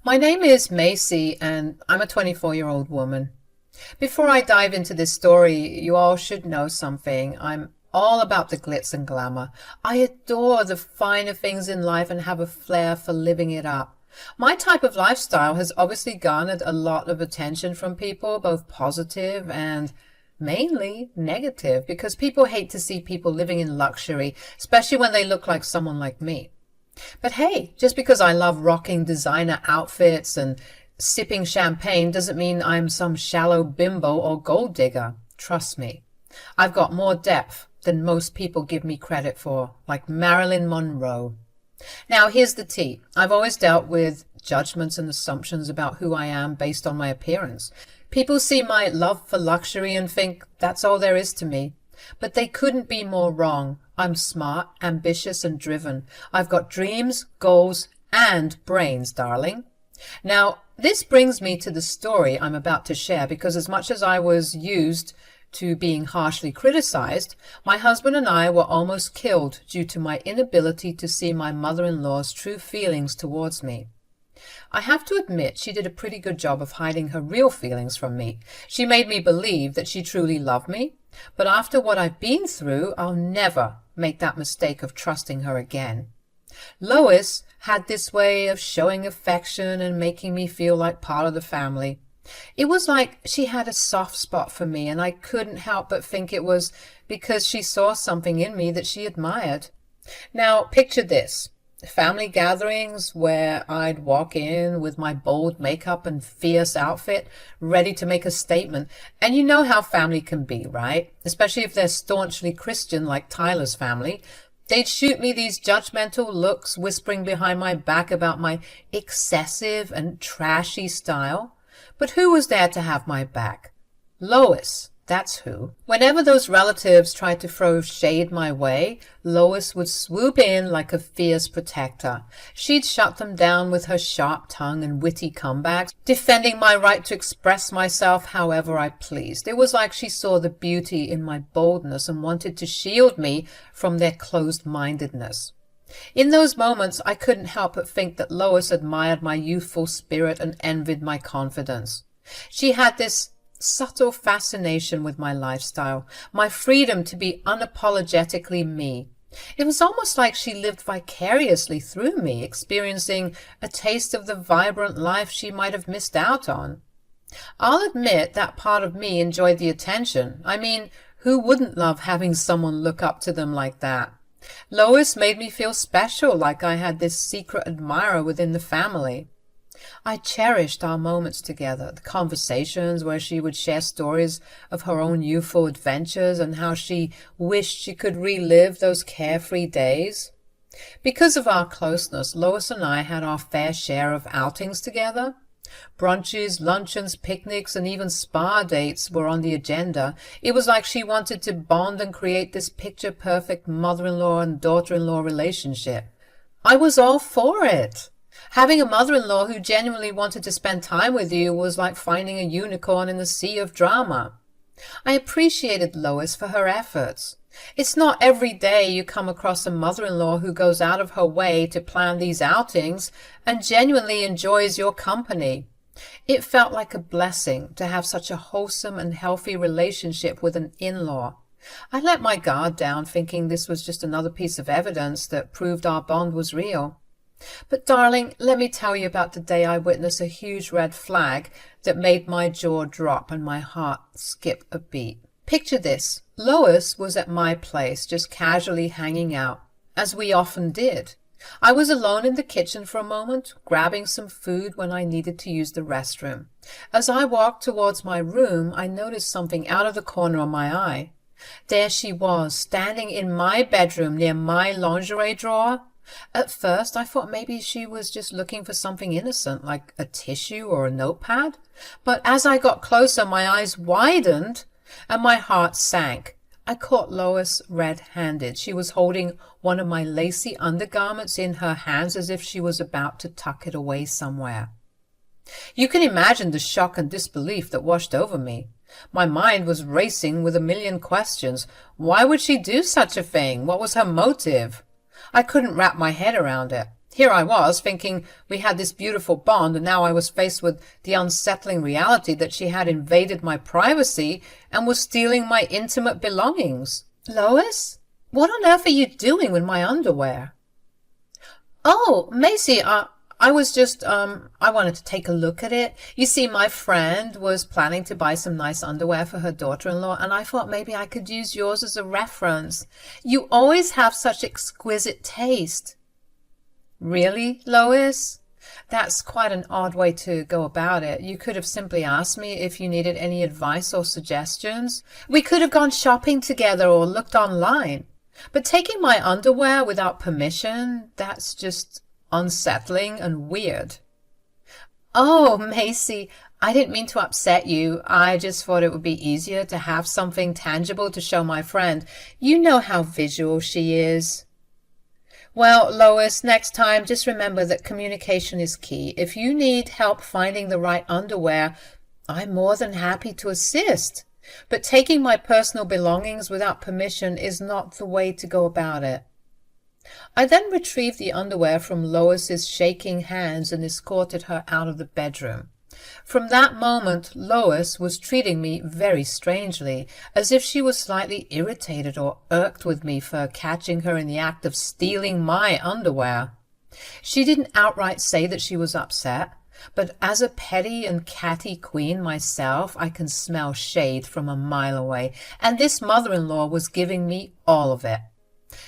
My name is Macy, and I'm a 24-year-old woman. Before I dive into this story, you all should know something. I'm all about the glitz and glamour. I adore the finer things in life and have a flair for living it up. My type of lifestyle has obviously garnered a lot of attention from people, both positive and mainly negative, because people hate to see people living in luxury, especially when they look like someone like me. But hey, just because I love rocking designer outfits and sipping champagne doesn't mean I'm some shallow bimbo or gold digger. Trust me. I've got more depth than most people give me credit for, like Marilyn Monroe. Now, here's the tea. I've always dealt with judgments and assumptions about who I am based on my appearance. People see my love for luxury and think that's all there is to me. But they couldn't be more wrong. I'm smart, ambitious, and driven. I've got dreams, goals, and brains, darling. Now, this brings me to the story I'm about to share, because as much as I was used to being harshly criticized, my husband and I were almost killed due to my inability to see my mother-in-law's true feelings towards me. I have to admit she did a pretty good job of hiding her real feelings from me. She made me believe that she truly loved me, but after what I've been through, I'll never make that mistake of trusting her again. Lois had this way of showing affection and making me feel like part of the family. It was like she had a soft spot for me, and I couldn't help but think it was because she saw something in me that she admired. Now, picture this. Family gatherings where I'd walk in with my bold makeup and fierce outfit, ready to make a statement. And you know how family can be, right? Especially if they're staunchly Christian like Tyler's family. They'd shoot me these judgmental looks, whispering behind my back about my excessive and trashy style. But who was there to have my back? Lois. That's who. Whenever those relatives tried to throw shade my way, Lois would swoop in like a fierce protector. She'd shut them down with her sharp tongue and witty comebacks, defending my right to express myself however I pleased. It was like she saw the beauty in my boldness and wanted to shield me from their closed-mindedness. In those moments, I couldn't help but think that Lois admired my youthful spirit and envied my confidence. She had this subtle fascination with my lifestyle, my freedom to be unapologetically me. It was almost like she lived vicariously through me, experiencing a taste of the vibrant life she might have missed out on. I'll admit that part of me enjoyed the attention. I mean, who wouldn't love having someone look up to them like that? Lois made me feel special, like I had this secret admirer within the family. I cherished our moments together, the conversations where she would share stories of her own youthful adventures and how she wished she could relive those carefree days. Because of our closeness, Lois and I had our fair share of outings together. Brunches, luncheons, picnics, and even spa dates were on the agenda. It was like she wanted to bond and create this picture-perfect mother-in-law and daughter-in-law relationship. I was all for it. Having a mother-in-law who genuinely wanted to spend time with you was like finding a unicorn in the sea of drama. I appreciated Lois for her efforts. It's not every day you come across a mother-in-law who goes out of her way to plan these outings and genuinely enjoys your company. It felt like a blessing to have such a wholesome and healthy relationship with an in-law. I let my guard down, thinking this was just another piece of evidence that proved our bond was real. But darling, let me tell you about the day I witnessed a huge red flag that made my jaw drop and my heart skip a beat. Picture this. Lois was at my place, just casually hanging out, as we often did. I was alone in the kitchen for a moment, grabbing some food when I needed to use the restroom. As I walked towards my room, I noticed something out of the corner of my eye. There she was, standing in my bedroom near my lingerie drawer. At first, I thought maybe she was just looking for something innocent, like a tissue or a notepad. But as I got closer, my eyes widened and my heart sank. I caught Lois red-handed. She was holding one of my lacy undergarments in her hands as if she was about to tuck it away somewhere. You can imagine the shock and disbelief that washed over me. My mind was racing with a million questions. Why would she do such a thing? What was her motive? I couldn't wrap my head around it. Here I was, thinking we had this beautiful bond, and now I was faced with the unsettling reality that she had invaded my privacy and was stealing my intimate belongings. Lois, what on earth are you doing with my underwear? Oh, Macy, I was just, I wanted to take a look at it. You see, my friend was planning to buy some nice underwear for her daughter-in-law, and I thought maybe I could use yours as a reference. You always have such exquisite taste. Really, Lois? That's quite an odd way to go about it. You could have simply asked me if you needed any advice or suggestions. We could have gone shopping together or looked online. But taking my underwear without permission, that's just unsettling and weird. Oh, Macy, I didn't mean to upset you. I just thought it would be easier to have something tangible to show my friend. You know how visual she is. Well, Lois, next time, just remember that communication is key. If you need help finding the right underwear, I'm more than happy to assist. But taking my personal belongings without permission is not the way to go about it. I then retrieved the underwear from Lois's shaking hands and escorted her out of the bedroom. From that moment, Lois was treating me very strangely, as if she was slightly irritated or irked with me for catching her in the act of stealing my underwear. She didn't outright say that she was upset, but as a petty and catty queen myself, I can smell shade from a mile away, and this mother-in-law was giving me all of it.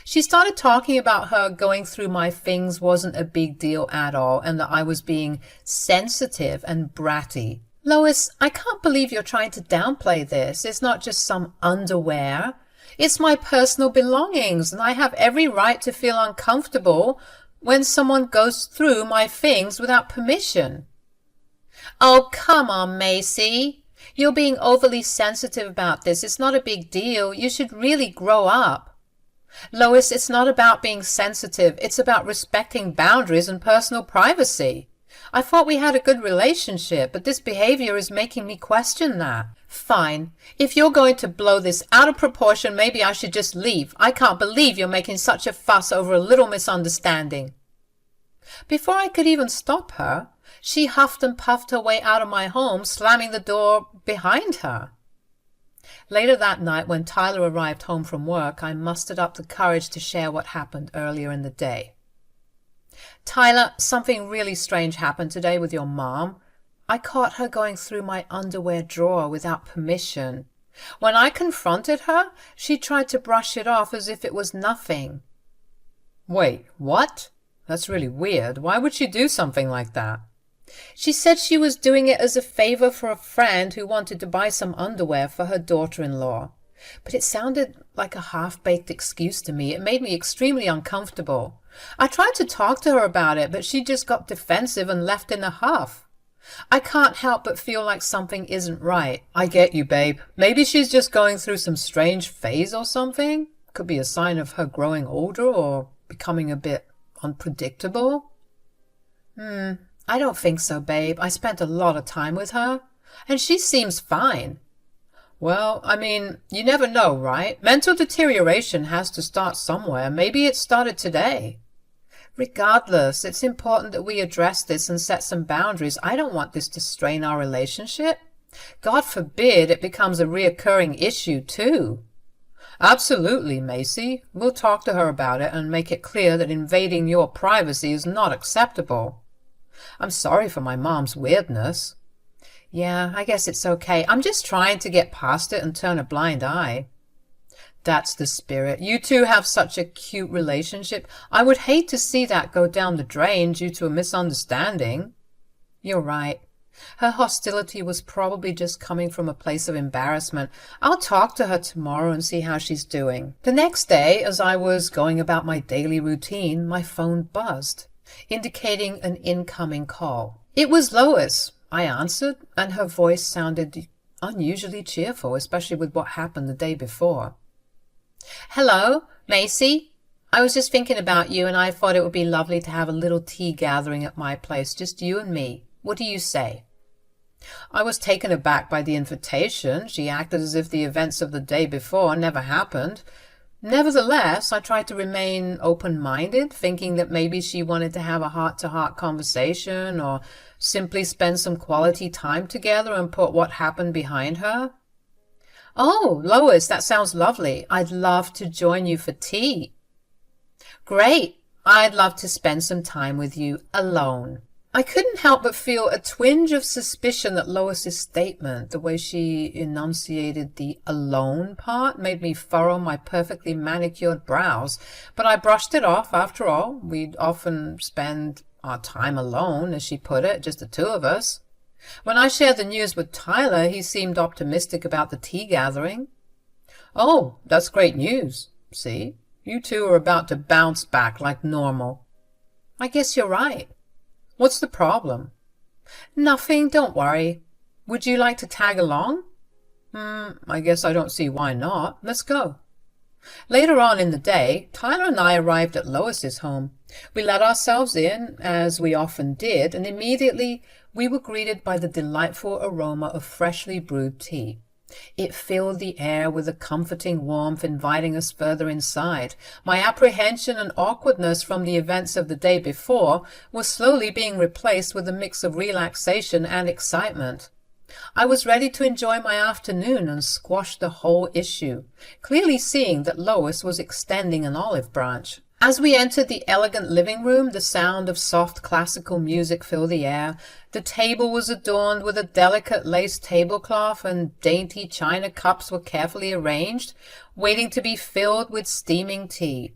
She started talking about her going through my things wasn't a big deal at all, and that I was being sensitive and bratty. Lois, I can't believe you're trying to downplay this. It's not just some underwear. It's my personal belongings, and I have every right to feel uncomfortable when someone goes through my things without permission. Oh, come on, Macy. You're being overly sensitive about this. It's not a big deal. You should really grow up. Lois, it's not about being sensitive. It's about respecting boundaries and personal privacy. I thought we had a good relationship, but this behavior is making me question that. Fine. If you're going to blow this out of proportion, maybe I should just leave. I can't believe you're making such a fuss over a little misunderstanding. Before I could even stop her, she huffed and puffed her way out of my home, slamming the door behind her. Later that night, when Tyler arrived home from work, I mustered up the courage to share what happened earlier in the day. Tyler, something really strange happened today with your mom. I caught her going through my underwear drawer without permission. When I confronted her, she tried to brush it off as if it was nothing. Wait, what? That's really weird. Why would she do something like that? She said she was doing it as a favor for a friend who wanted to buy some underwear for her daughter-in-law. But it sounded like a half-baked excuse to me. It made me extremely uncomfortable. I tried to talk to her about it, but she just got defensive and left in a huff. I can't help but feel like something isn't right. I get you, babe. Maybe she's just going through some strange phase or something. Could be a sign of her growing older or becoming a bit unpredictable. I don't think so, babe. I spent a lot of time with her, and she seems fine. Well, I mean, you never know, right? Mental deterioration has to start somewhere. Maybe it started today. Regardless, it's important that we address this and set some boundaries. I don't want this to strain our relationship. God forbid it becomes a reoccurring issue, too. Absolutely, Macy. We'll talk to her about it and make it clear that invading your privacy is not acceptable. I'm sorry for my mom's weirdness. Yeah, I guess it's okay. I'm just trying to get past it and turn a blind eye. That's the spirit. You two have such a cute relationship. I would hate to see that go down the drain due to a misunderstanding. You're right. Her hostility was probably just coming from a place of embarrassment. I'll talk to her tomorrow and see how she's doing. The next day, as I was going about my daily routine, my phone buzzed, indicating an incoming call. It was Lois. I answered, and her voice sounded unusually cheerful, especially with what happened the day before. Hello, Macy. I was just thinking about you, and I thought it would be lovely to have a little tea gathering at my place, just you and me. What do you say? I was taken aback by the invitation. She acted as if the events of the day before never happened. Nevertheless, I tried to remain open-minded, thinking that maybe she wanted to have a heart-to-heart conversation or simply spend some quality time together and put what happened behind her. "Oh, Lois, that sounds lovely. I'd love to join you for tea." "Great. I'd love to spend some time with you alone." I couldn't help but feel a twinge of suspicion that Lois's statement, the way she enunciated the alone part, made me furrow my perfectly manicured brows, but I brushed it off. After all, we'd often spend our time alone, as she put it, just the two of us. When I shared the news with Tyler, he seemed optimistic about the tea gathering. "Oh, that's great news. See, you two are about to bounce back like normal." "I guess you're right." "What's the problem?" "Nothing, don't worry. Would you like to tag along?" I guess I don't see why not. Let's go." Later on in the day, Tyler and I arrived at Lois's home. We let ourselves in, as we often did, and immediately we were greeted by the delightful aroma of freshly brewed tea. It filled the air with a comforting warmth, inviting us further inside. My apprehension and awkwardness from the events of the day before was slowly being replaced with a mix of relaxation and excitement. I was ready to enjoy my afternoon and squash the whole issue, clearly seeing that Lois was extending an olive branch. As we entered the elegant living room, the sound of soft classical music filled the air. The table was adorned with a delicate lace tablecloth, and dainty china cups were carefully arranged, waiting to be filled with steaming tea.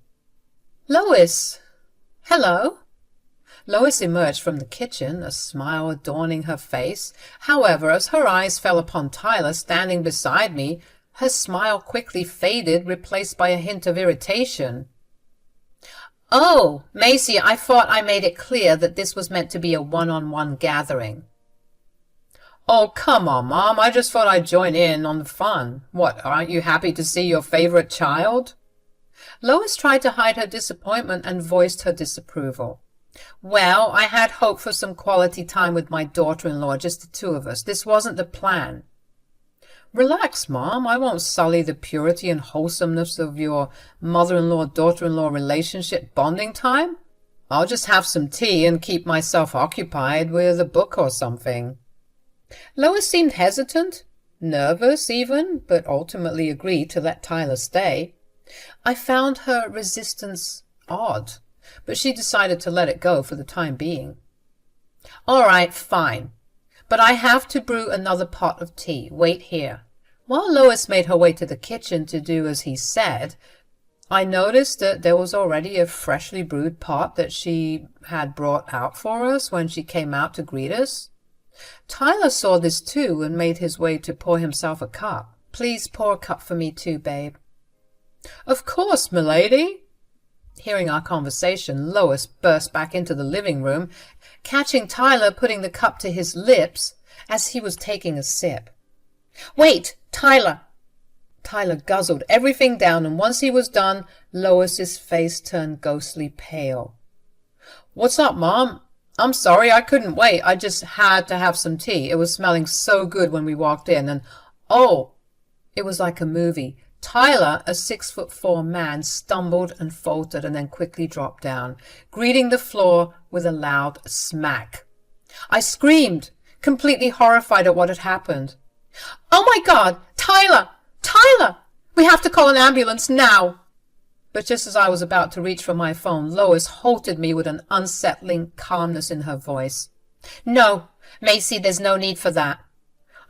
"Lois!" "Hello!" Lois emerged from the kitchen, a smile adorning her face. However, as her eyes fell upon Tyler standing beside me, her smile quickly faded, replaced by a hint of irritation. "Oh, Macy, I thought I made it clear that this was meant to be a one-on-one gathering." "Oh, come on, Mom. I just thought I'd join in on the fun. What, aren't you happy to see your favorite child?" Lois tried to hide her disappointment and voiced her disapproval. "Well, I had hoped for some quality time with my daughter-in-law, just the two of us. This wasn't the plan." "Relax, Mom. I won't sully the purity and wholesomeness of your mother-in-law-daughter-in-law relationship bonding time. I'll just have some tea and keep myself occupied with a book or something." Lois seemed hesitant, nervous even, but ultimately agreed to let Tyler stay. I found her resistance odd, but she decided to let it go for the time being. "All right, fine. But I have to brew another pot of tea. Wait here." While Lois made her way to the kitchen to do as he said, I noticed that there was already a freshly brewed pot that she had brought out for us when she came out to greet us. Tyler saw this too and made his way to pour himself a cup. "Please pour a cup for me too, babe." "Of course, milady." Hearing our conversation, Lois burst back into the living room, catching Tyler putting the cup to his lips as he was taking a sip. "Wait, Tyler!" Tyler guzzled everything down, and once he was done, Lois's face turned ghostly pale. "What's up, Mom? I'm sorry, I couldn't wait. I just had to have some tea. It was smelling so good when we walked in, and oh!" It was like a movie. Tyler, a 6'4" man, stumbled and faltered and then quickly dropped down, greeting the floor with a loud smack. I screamed, completely horrified at what had happened. "Oh my God! Tyler! Tyler! We have to call an ambulance now!" But just as I was about to reach for my phone, Lois halted me with an unsettling calmness in her voice. "No, Macy, there's no need for that."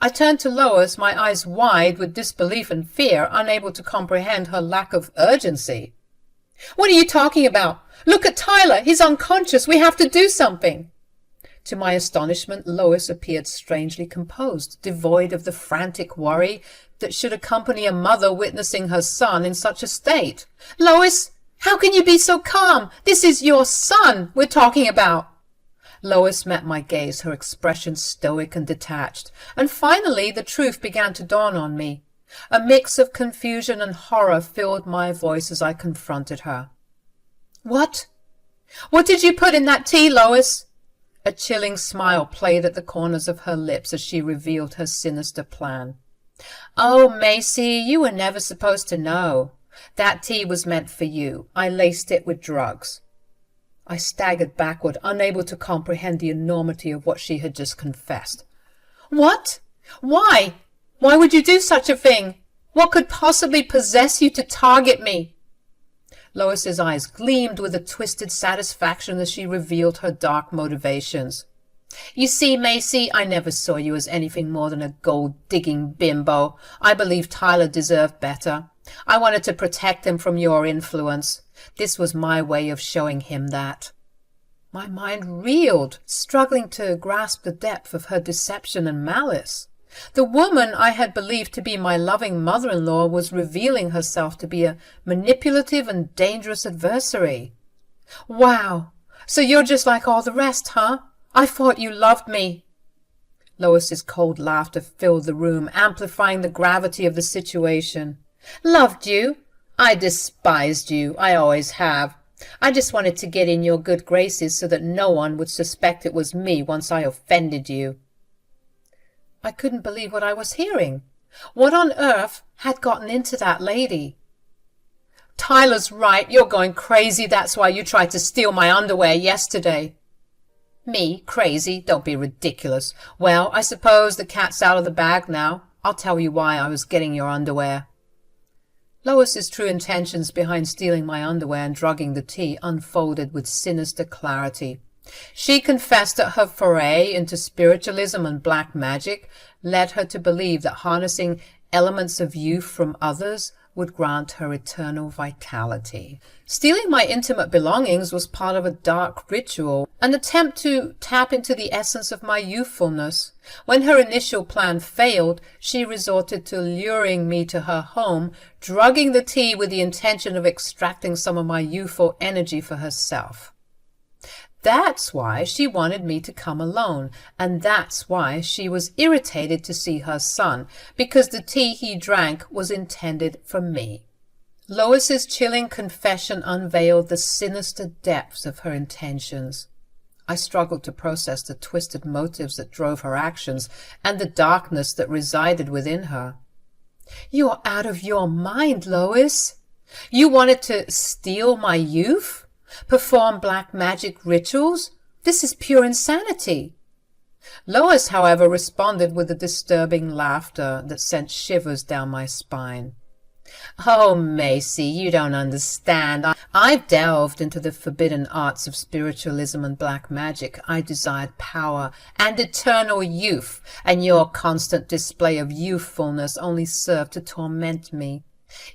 I turned to Lois, my eyes wide with disbelief and fear, unable to comprehend her lack of urgency. "What are you talking about? Look at Tyler! He's unconscious! We have to do something!" To my astonishment, Lois appeared strangely composed, devoid of the frantic worry that should accompany a mother witnessing her son in such a state. "Lois, how can you be so calm? This is your son we're talking about." Lois met my gaze, her expression stoic and detached, and finally the truth began to dawn on me. A mix of confusion and horror filled my voice as I confronted her. "What? What did you put in that tea, Lois?" A chilling smile played at the corners of her lips as she revealed her sinister plan. "Oh, Macy, you were never supposed to know. That tea was meant for you. I laced it with drugs. I staggered backward, unable to comprehend the enormity of what she had just confessed. What? Why? Why would you do such a thing? What could possibly possess you to target me? Lois's eyes gleamed with a twisted satisfaction as she revealed her dark motivations. You see, Macy, I never saw you as anything more than a gold-digging bimbo. I believed Tyler deserved better. I wanted to protect him from your influence. This was my way of showing him that. My mind reeled, struggling to grasp the depth of her deception and malice. The woman I had believed to be my loving mother-in-law was revealing herself to be a manipulative and dangerous adversary. Wow! So you're just like all the rest, huh? I thought you loved me. Lois's cold laughter filled the room, amplifying the gravity of the situation. Loved you? I despised you. I always have. I just wanted to get in your good graces so that no one would suspect it was me once I offended you. I couldn't believe what I was hearing. What on earth had gotten into that lady? Tyler's right. You're going crazy. That's why you tried to steal my underwear yesterday. Me? Crazy? Don't be ridiculous. Well, I suppose the cat's out of the bag now. I'll tell you why I was getting your underwear. Lois's true intentions behind stealing my underwear and drugging the tea unfolded with sinister clarity. She confessed that her foray into spiritualism and black magic led her to believe that harnessing elements of youth from others would grant her eternal vitality. Stealing my intimate belongings was part of a dark ritual, an attempt to tap into the essence of my youthfulness. When her initial plan failed, she resorted to luring me to her home, drugging the tea with the intention of extracting some of my youthful energy for herself. That's why she wanted me to come alone, and that's why she was irritated to see her son, because the tea he drank was intended for me. Lois's chilling confession unveiled the sinister depths of her intentions. I struggled to process the twisted motives that drove her actions and the darkness that resided within her. You're out of your mind, Lois. You wanted to steal my youth? Perform black magic rituals? This is pure insanity. Lois, however, responded with a disturbing laughter that sent shivers down my spine. Oh, Macy, you don't understand. I've delved into the forbidden arts of spiritualism and black magic. I desired power and eternal youth, and your constant display of youthfulness only served to torment me.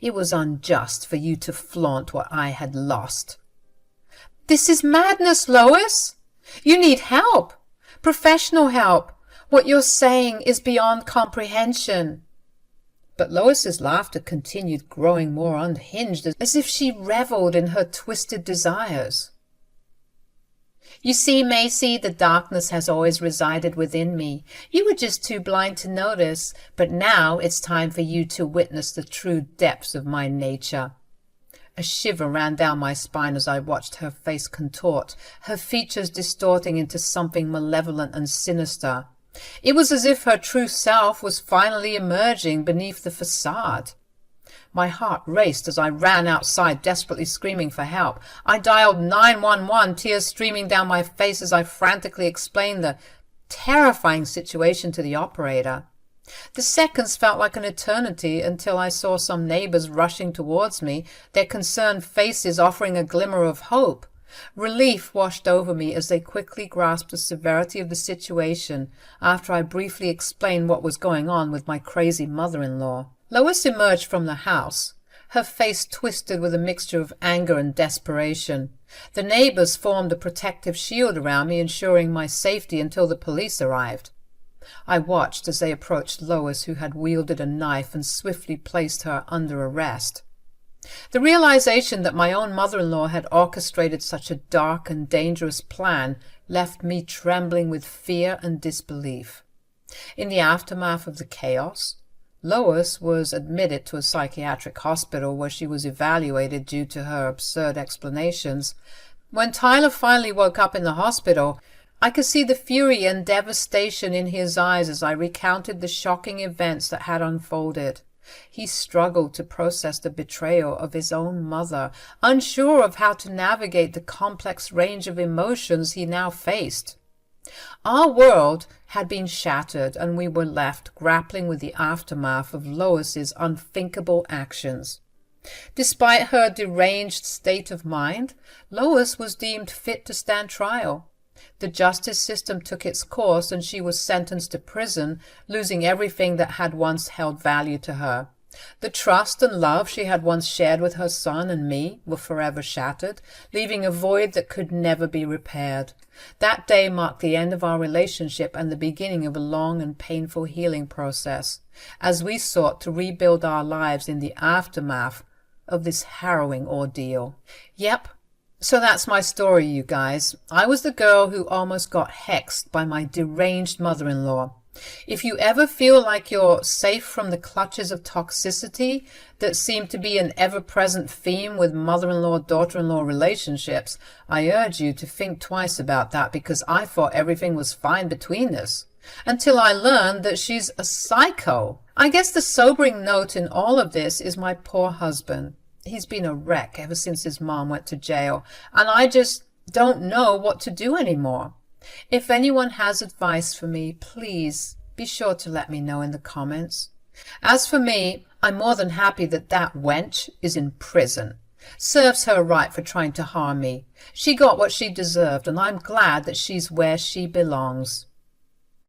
It was unjust for you to flaunt what I had lost. This is madness, Lois. You need help. Professional help. What you're saying is beyond comprehension. But Lois's laughter continued, growing more unhinged, as if she reveled in her twisted desires. You see, Macy, the darkness has always resided within me. You were just too blind to notice, but now it's time for you to witness the true depths of my nature. A shiver ran down my spine as I watched her face contort, her features distorting into something malevolent and sinister. It was as if her true self was finally emerging beneath the facade. My heart raced as I ran outside, desperately screaming for help. I dialed 911, tears streaming down my face as I frantically explained the terrifying situation to the operator. The seconds felt like an eternity until I saw some neighbors rushing towards me, their concerned faces offering a glimmer of hope. Relief washed over me as they quickly grasped the severity of the situation after I briefly explained what was going on with my crazy mother-in-law. Lois emerged from the house, her face twisted with a mixture of anger and desperation. The neighbors formed a protective shield around me, ensuring my safety until the police arrived. I watched as they approached Lois, who had wielded a knife and swiftly placed her under arrest. The realization that my own mother-in-law had orchestrated such a dark and dangerous plan left me trembling with fear and disbelief. In the aftermath of the chaos, Lois was admitted to a psychiatric hospital where she was evaluated due to her absurd explanations. When Tyler finally woke up in the hospital, I could see the fury and devastation in his eyes as I recounted the shocking events that had unfolded. He struggled to process the betrayal of his own mother, unsure of how to navigate the complex range of emotions he now faced. Our world had been shattered, and we were left grappling with the aftermath of Lois's unthinkable actions. Despite her deranged state of mind, Lois was deemed fit to stand trial. The justice system took its course, and she was sentenced to prison, losing everything that had once held value to her. The trust and love she had once shared with her son and me were forever shattered, leaving a void that could never be repaired. That day marked the end of our relationship and the beginning of a long and painful healing process, as we sought to rebuild our lives in the aftermath of this harrowing ordeal. Yep. So that's my story, you guys. I was the girl who almost got hexed by my deranged mother-in-law. If you ever feel like you're safe from the clutches of toxicity that seem to be an ever-present theme with mother-in-law, daughter-in-law relationships, I urge you to think twice about that, because I thought everything was fine between us, until I learned that she's a psycho. I guess the sobering note in all of this is my poor husband. He's been a wreck ever since his mom went to jail, and I just don't know what to do anymore. If anyone has advice for me, please be sure to let me know in the comments. As for me, I'm more than happy that that wench is in prison. Serves her right for trying to harm me. She got what she deserved, and I'm glad that she's where she belongs.